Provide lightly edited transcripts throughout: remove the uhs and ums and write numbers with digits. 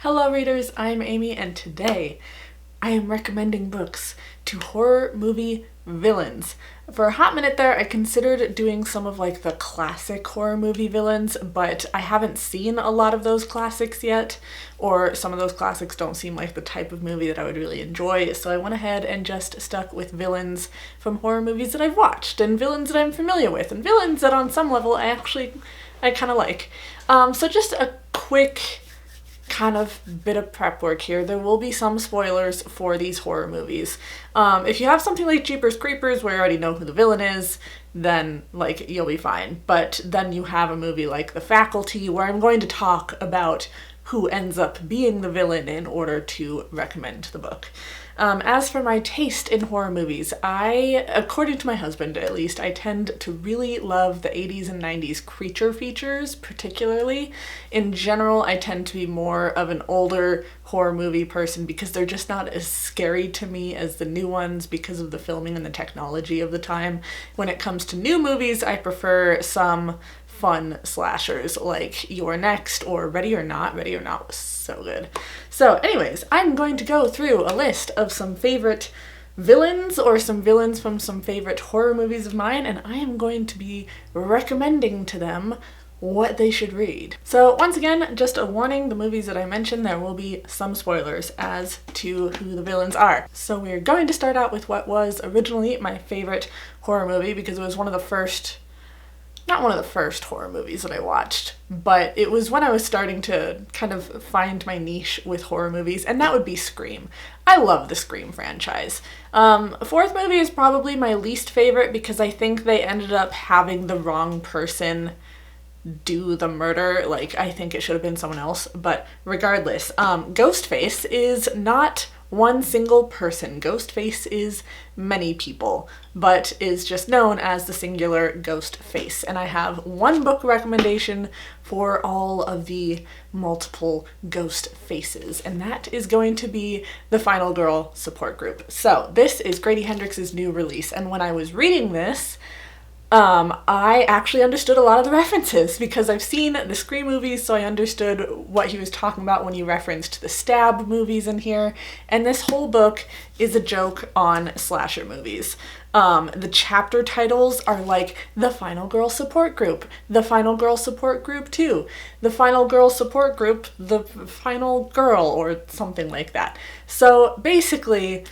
Hello readers, I'm Amy and today I am recommending books to horror movie villains. For a hot minute there, I considered doing some of like the classic horror movie villains, but I haven't seen a lot of those classics yet, or some of those classics don't seem like the type of movie that I would really enjoy, so I went ahead and just stuck with villains from horror movies that I've watched, and villains that I'm familiar with, and villains that on some level I kind of like. So just a quick kind of bit of prep work here. There will be some spoilers for these horror movies. If you have something like Jeepers Creepers where you already know who the villain is, then like you'll be fine. But then you have a movie like The Faculty where I'm going to talk about who ends up being the villain in order to recommend the book. As for my taste in horror movies, according to my husband at least, I tend to really love the 80s and 90s creature features, particularly. In general, I tend to be more of an older horror movie person because they're just not as scary to me as the new ones because of the filming and the technology of the time. When it comes to new movies, I prefer some fun slashers like You're Next or Ready or Not. Ready or Not was so good. So anyways, I'm going to go through a list of some favorite villains or some villains from some favorite horror movies of mine, and I am going to be recommending to them what they should read. So once again, just a warning, the movies that I mentioned, there will be some spoilers as to who the villains are. So we're going to start out with what was originally my favorite horror movie because it was not one of the first horror movies that I watched, but it was when I was starting to kind of find my niche with horror movies, and that would be Scream. I love the Scream franchise. Fourth movie is probably my least favorite because I think they ended up having the wrong person do the murder. Like, I think it should have been someone else, but regardless, Ghostface is not one single person. Ghostface is many people, but is just known as the singular Ghostface. And I have one book recommendation for all of the multiple ghost faces, and that is going to be The Final Girl Support Group. So this is Grady Hendrix's new release, and when I was reading this, I actually understood a lot of the references because I've seen the Scream movies, so I understood what he was talking about when he referenced the Stab movies in here, and this whole book is a joke on slasher movies. The chapter titles are like The Final Girl Support Group, The Final Girl Support Group 2, The Final Girl Support Group, The Final Girl, or something like that. So basically,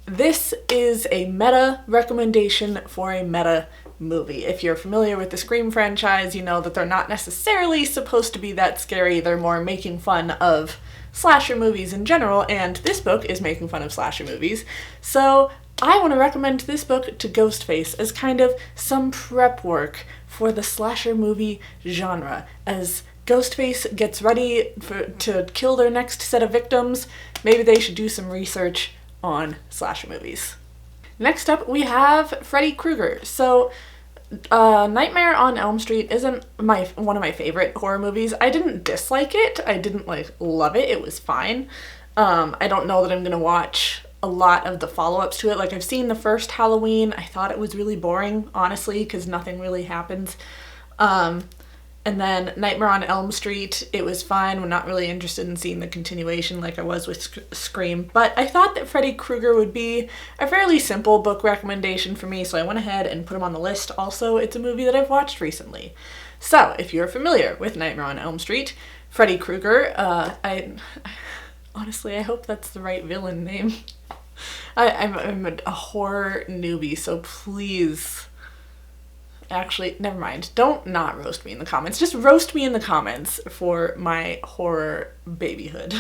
this is a meta recommendation for a meta movie. If you're familiar with the Scream franchise, you know that they're not necessarily supposed to be that scary. They're more making fun of slasher movies in general, and this book is making fun of slasher movies. So I want to recommend this book to Ghostface as kind of some prep work for the slasher movie genre. As Ghostface gets ready to kill their next set of victims, maybe they should do some research on slasher movies. Next up, we have Freddy Krueger. So, Nightmare on Elm Street isn't one of my favorite horror movies. I didn't dislike it. I didn't love it. It was fine. I don't know that I'm gonna watch a lot of the follow-ups to it. Like, I've seen the first Halloween. I thought it was really boring, honestly, because nothing really happens. And then Nightmare on Elm Street, it was fine. I'm not really interested in seeing the continuation like I was with Scream. But I thought that Freddy Krueger would be a fairly simple book recommendation for me, so I went ahead and put him on the list. Also, it's a movie that I've watched recently. So, if you're familiar with Nightmare on Elm Street, Freddy Krueger, honestly, I hope that's the right villain name. I'm a horror newbie, so please... Actually, never mind. Don't not roast me in the comments. Just roast me in the comments for my horror babyhood.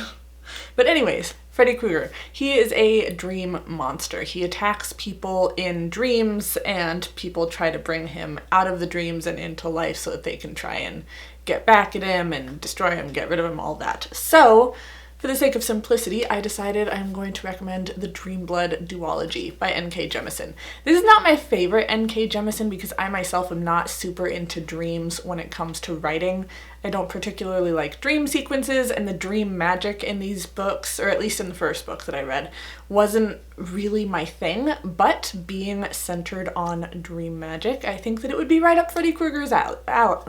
But anyways, Freddy Krueger. He is a dream monster. He attacks people in dreams, and people try to bring him out of the dreams and into life so that they can try and get back at him and destroy him, get rid of him, all that. So, for the sake of simplicity, I decided I'm going to recommend the Dreamblood Duology by N.K. Jemisin. This is not my favorite N.K. Jemisin because I myself am not super into dreams when it comes to writing. I don't particularly like dream sequences, and the dream magic in these books, or at least in the first book that I read, wasn't really my thing, but being centered on dream magic, I think that it would be right up Freddy Krueger's alley.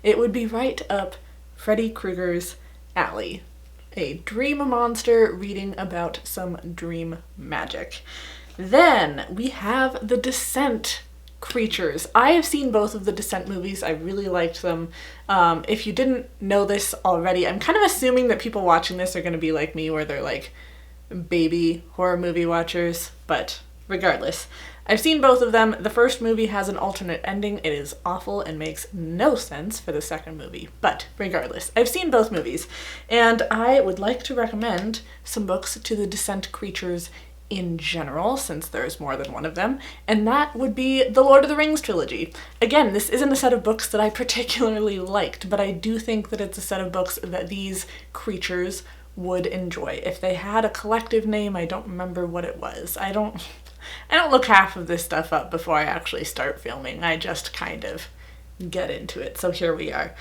it would be right up Freddy Krueger's alley. A dream monster reading about some dream magic. Then we have the Descent creatures. I have seen both of the Descent movies. I really liked them. If you didn't know this already, I'm kind of assuming that people watching this are going to be like me, where they're like baby horror movie watchers, but regardless, I've seen both of them. The first movie has an alternate ending. It is awful and makes no sense for the second movie, but regardless, I've seen both movies, and I would like to recommend some books to the Descent creatures in general, since there's more than one of them, and that would be the Lord of the Rings trilogy. Again, this isn't a set of books that I particularly liked, but I do think that it's a set of books that these creatures would enjoy. If they had a collective name, I don't remember what it was. I don't look half of this stuff up before I actually start filming. I just kind of get into it. So here we are.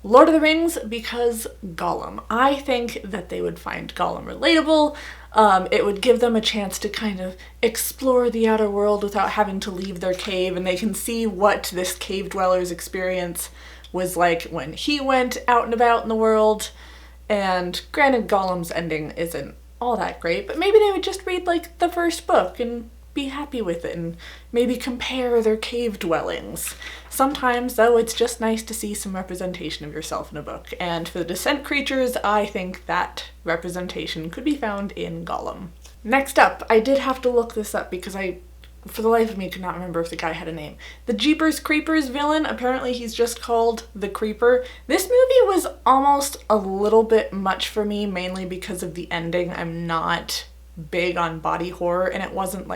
Lord of the Rings, because Gollum. I think that they would find Gollum relatable. It would give them a chance to kind of explore the outer world without having to leave their cave, and they can see what this cave dweller's experience was like when he went out and about in the world. And granted, Gollum's ending isn't all that great, but maybe they would just read like the first book and be happy with it and maybe compare their cave dwellings. Sometimes, though, it's just nice to see some representation of yourself in a book, and for the Descent creatures, I think that representation could be found in Gollum. Next up, I did have to look this up because I, for the life of me, could not remember if the guy had a name. The Jeepers Creepers villain, apparently he's just called the Creeper. This movie was almost a little bit much for me, mainly because of the ending. I'm not big on body horror, and it wasn't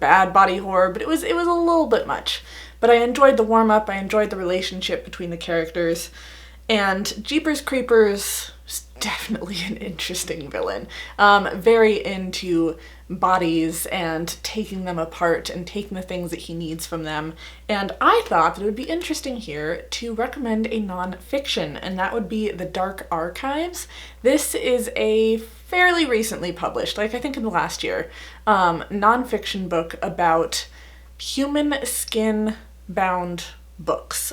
bad body horror, but it was a little bit much. But I enjoyed the warm-up, I enjoyed the relationship between the characters, and Jeepers Creepers is definitely an interesting villain. Very into bodies and taking them apart and taking the things that he needs from them. And I thought that it would be interesting here to recommend a nonfiction, and that would be The Dark Archives. This is a fairly recently published, like I think in the last year, nonfiction book about human skin bound books.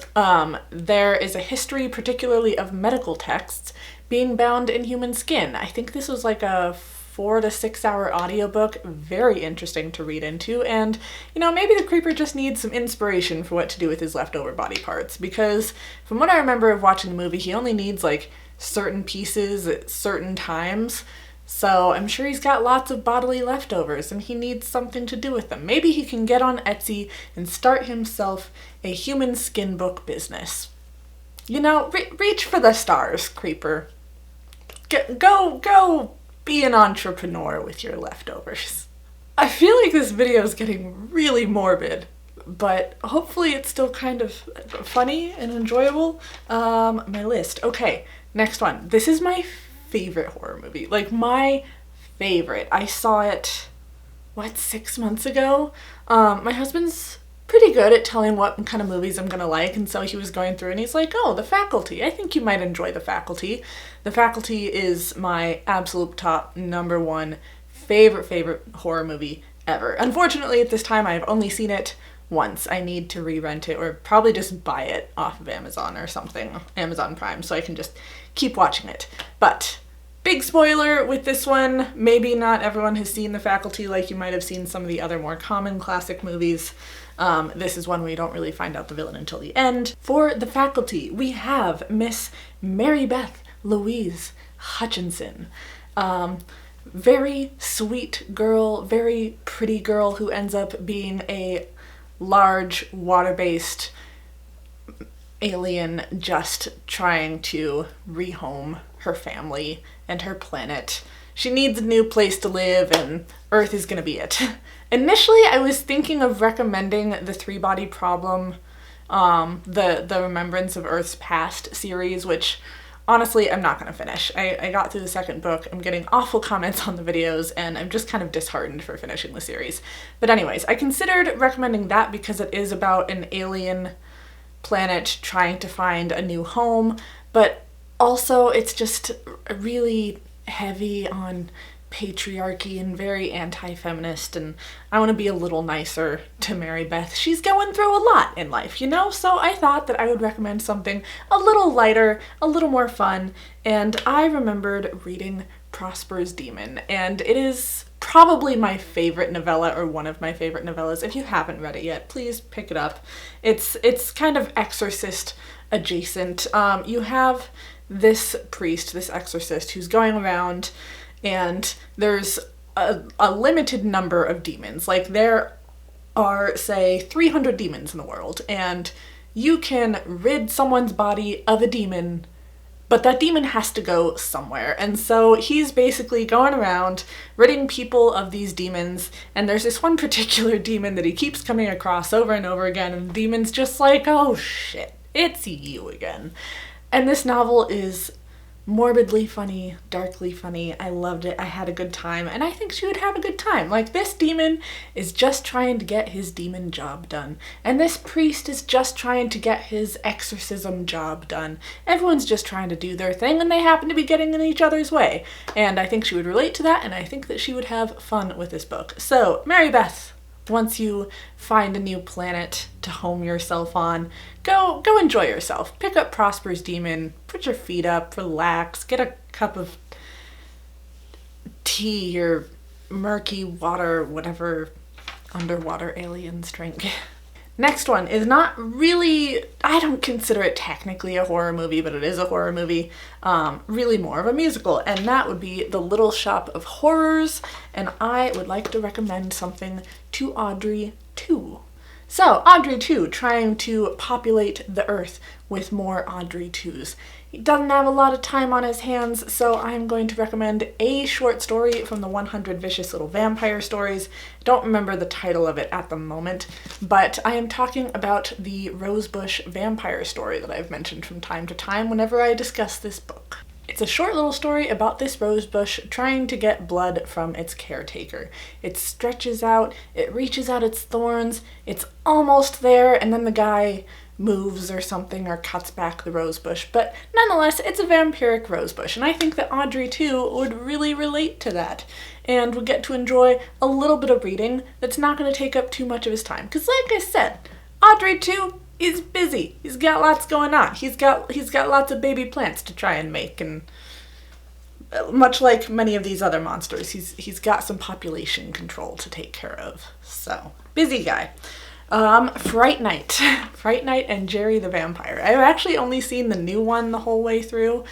There is a history, particularly of medical texts, being bound in human skin. I think this was like a 4 to 6 hour audiobook, very interesting to read into, and maybe the Creeper just needs some inspiration for what to do with his leftover body parts, because from what I remember of watching the movie, he only needs like certain pieces at certain times. So I'm sure he's got lots of bodily leftovers and he needs something to do with them. Maybe he can get on Etsy and start himself a human skin book business. Reach for the stars, Creeper. Go be an entrepreneur with your leftovers. I feel like this video is getting really morbid, but hopefully it's still kind of funny and enjoyable. My list. Okay, next one. This is my favorite horror movie. Like, my favorite. I saw it, 6 months ago? My husband's pretty good at telling what kind of movies I'm gonna like, and so he was going through and he's like, oh, The Faculty. I think you might enjoy The Faculty. The Faculty is my absolute top #1 favorite horror movie ever. Unfortunately, at this time, I've only seen it once. I need to re-rent it or probably just buy it off of Amazon or something, Amazon Prime, so I can just keep watching it. But big spoiler with this one, maybe not everyone has seen The Faculty like you might have seen some of the other more common classic movies. This is one where you don't really find out the villain until the end. For The Faculty, we have Miss Mary Beth Louise Hutchinson. Very sweet girl, very pretty girl who ends up being a large water-based alien just trying to rehome her family and her planet. She needs a new place to live, and Earth is gonna be it. Initially, I was thinking of recommending the Three-Body Problem, the Remembrance of Earth's Past series, which honestly, I'm not gonna finish. I got through the second book, I'm getting awful comments on the videos, and I'm just kind of disheartened for finishing the series. But anyways, I considered recommending that because it is about an alien planet trying to find a new home, but also it's just really heavy on patriarchy and very anti-feminist, and I want to be a little nicer to Mary Beth. She's going through a lot in life, you know? So I thought that I would recommend something a little lighter, a little more fun, and I remembered reading Prosper's Demon, and it is probably my favorite novella, or one of my favorite novellas. If you haven't read it yet, please pick it up. It's kind of Exorcist adjacent. You have this priest, this exorcist, who's going around, and there's a limited number of demons. Like, there are, say, 300 demons in the world, and you can rid someone's body of a demon, but that demon has to go somewhere. And so he's basically going around ridding people of these demons, and there's this one particular demon that he keeps coming across over and over again, and the demon's just like, oh shit, it's you again. And this novel is morbidly funny, darkly funny. I loved it. I had a good time, and I think she would have a good time. Like, this demon is just trying to get his demon job done, and this priest is just trying to get his exorcism job done. Everyone's just trying to do their thing, and they happen to be getting in each other's way. And I think she would relate to that, and I think that she would have fun with this book. So, Mary Beth, once you find a new planet to home yourself on, go enjoy yourself. Pick up Prosper's Demon, put your feet up, relax, get a cup of tea or murky water, whatever underwater aliens drink. Next one is not really, I don't consider it technically a horror movie, but it is a horror movie, really more of a musical, and that would be The Little Shop of Horrors, and I would like to recommend something to Audrey 2. So, Audrey 2, trying to populate the earth with more Audrey 2s. He doesn't have a lot of time on his hands, so I'm going to recommend a short story from the 100 Vicious Little Vampire Stories. I don't remember the title of it at the moment, but I am talking about the Rosebush vampire story that I've mentioned from time to time whenever I discuss this book. It's a short little story about this rosebush trying to get blood from its caretaker. It stretches out, it reaches out its thorns, it's almost there, and then the guy moves or something or cuts back the rosebush. But nonetheless, it's a vampiric rosebush, and I think that Audrey 2 would really relate to that and would get to enjoy a little bit of reading that's not going to take up too much of his time. Because like I said, Audrey 2 is busy. He's got lots going on. He's got lots of baby plants to try and make, and much like many of these other monsters, he's got some population control to take care of. So, busy guy. Fright Night. Fright Night and Jerry the Vampire. I've actually only seen the new one the whole way through.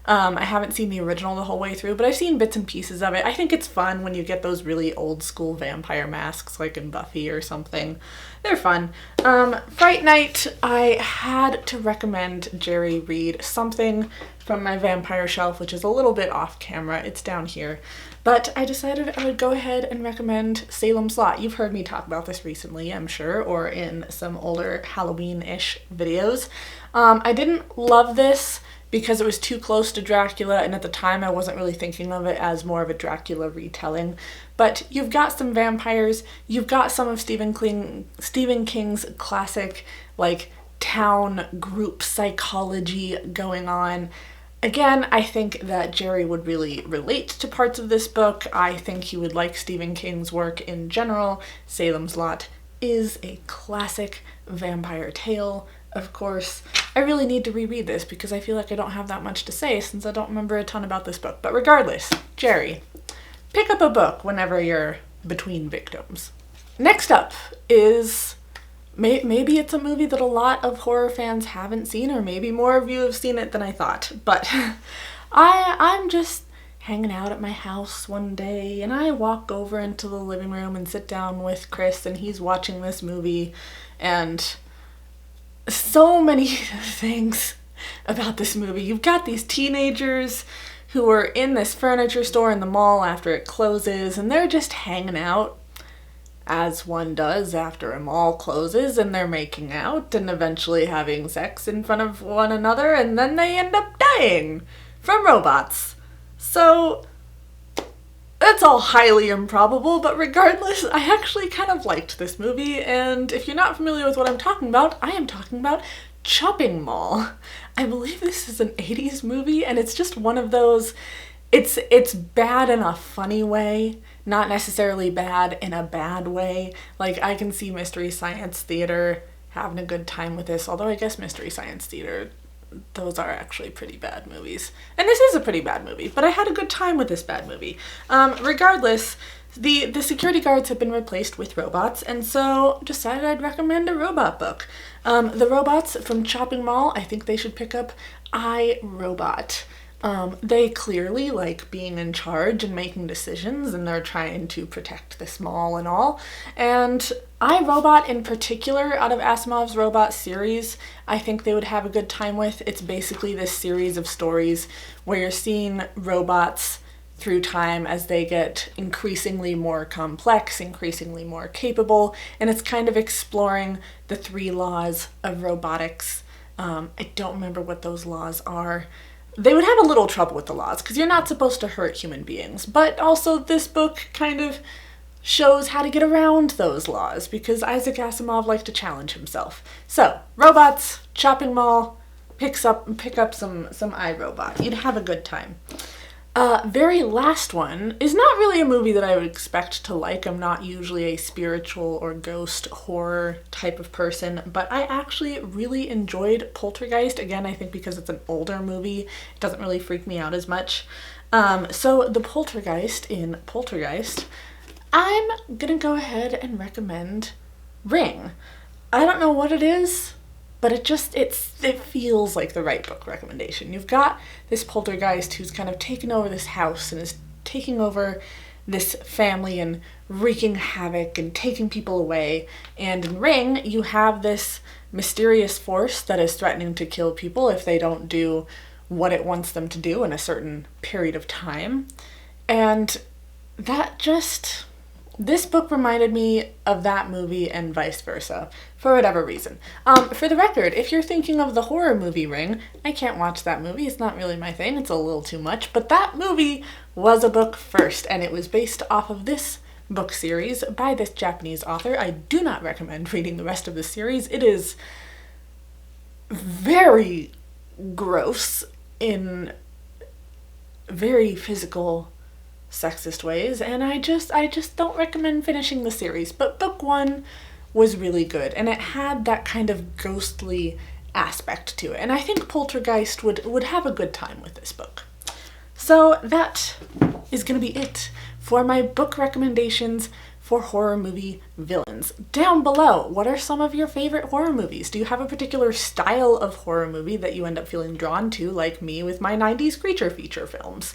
I haven't seen the original the whole way through, but I've seen bits and pieces of it. I think it's fun when you get those really old school vampire masks, like in Buffy or something. They're fun. Fright Night, I had to recommend Jerry read something from my vampire shelf, which is a little bit off camera. It's down here. But I decided I would go ahead and recommend Salem's Lot. You've heard me talk about this recently, I'm sure, or in some older Halloween-ish videos. I didn't love this because it was too close to Dracula, and at the time I wasn't really thinking of it as more of a Dracula retelling. But you've got some vampires, you've got some of Stephen King's classic, like, town group psychology going on. Again, I think that Jerry would really relate to parts of this book. I think he would like Stephen King's work in general. Salem's Lot is a classic vampire tale, of course. I really need to reread this because I feel like I don't have that much to say since I don't remember a ton about this book. But regardless, Jerry, pick up a book whenever you're between victims. Next up is, maybe it's a movie that a lot of horror fans haven't seen, or maybe more of you have seen it than I thought, but I'm just hanging out at my house one day, and I walk over into the living room and sit down with Chris, and he's watching this movie, and so many things about this movie. You've got these teenagers who are in this furniture store in the mall after it closes, and they're just hanging out, as one does after a mall closes, and they're making out and eventually having sex in front of one another, and then they end up dying from robots. So that's all highly improbable, but regardless, I actually kind of liked this movie, and if you're not familiar with what I'm talking about, I am talking about Chopping Mall. I believe this is an 80s movie, and it's just one of those it's bad in a funny way, not necessarily bad in a bad way. Like, I can see Mystery Science Theater having a good time with this, although I guess Mystery Science Theater, those are actually pretty bad movies. And this is a pretty bad movie, but I had a good time with this bad movie. Regardless, the security guards have been replaced with robots, and so decided I'd recommend a robot book. The robots from Chopping Mall, I think they should pick up I, Robot. They clearly like being in charge and making decisions, and they're trying to protect this mall and all. And I, Robot in particular, out of Asimov's robot series, I think they would have a good time with. It's basically this series of stories where you're seeing robots through time as they get increasingly more complex, increasingly more capable, and it's kind of exploring the 3 laws of robotics. I don't remember what those laws are. They would have a little trouble with the laws because you're not supposed to hurt human beings, but also this book kind of shows how to get around those laws because Isaac Asimov liked to challenge himself. So, robots, Chopping Mall, pick up some iRobot. You'd have a good time. Very last one is not really a movie that I would expect to like. I'm not usually a spiritual or ghost horror type of person, but I actually really enjoyed Poltergeist. Again, I think because it's an older movie, it doesn't really freak me out as much. So the Poltergeist in Poltergeist, I'm gonna go ahead and recommend Ring. I don't know what it is, but it feels like the right book recommendation. You've got this poltergeist who's kind of taken over this house and is taking over this family and wreaking havoc and taking people away. And in Ring, you have this mysterious force that is threatening to kill people if they don't do what it wants them to do in a certain period of time. And this book reminded me of that movie and vice versa, for whatever reason. For the record, if you're thinking of the horror movie Ring, I can't watch that movie. It's not really my thing. It's a little too much. But that movie was a book first, and it was based off of this book series by this Japanese author. I do not recommend reading the rest of the series. It is very gross in very physical, sexist ways, and I just don't recommend finishing the series. But book 1 was really good, and it had that kind of ghostly aspect to it, and I think Poltergeist would have a good time with this book. So that is gonna be it for my book recommendations for horror movie villains. Down below, what are some of your favorite horror movies? Do you have a particular style of horror movie that you end up feeling drawn to, like me with my 90s creature feature films?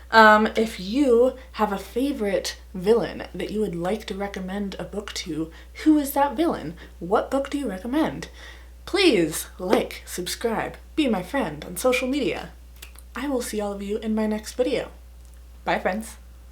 If you have a favorite villain that you would like to recommend a book to, who is that villain? What book do you recommend? Please like, subscribe, be my friend on social media. I will see all of you in my next video. Bye, friends.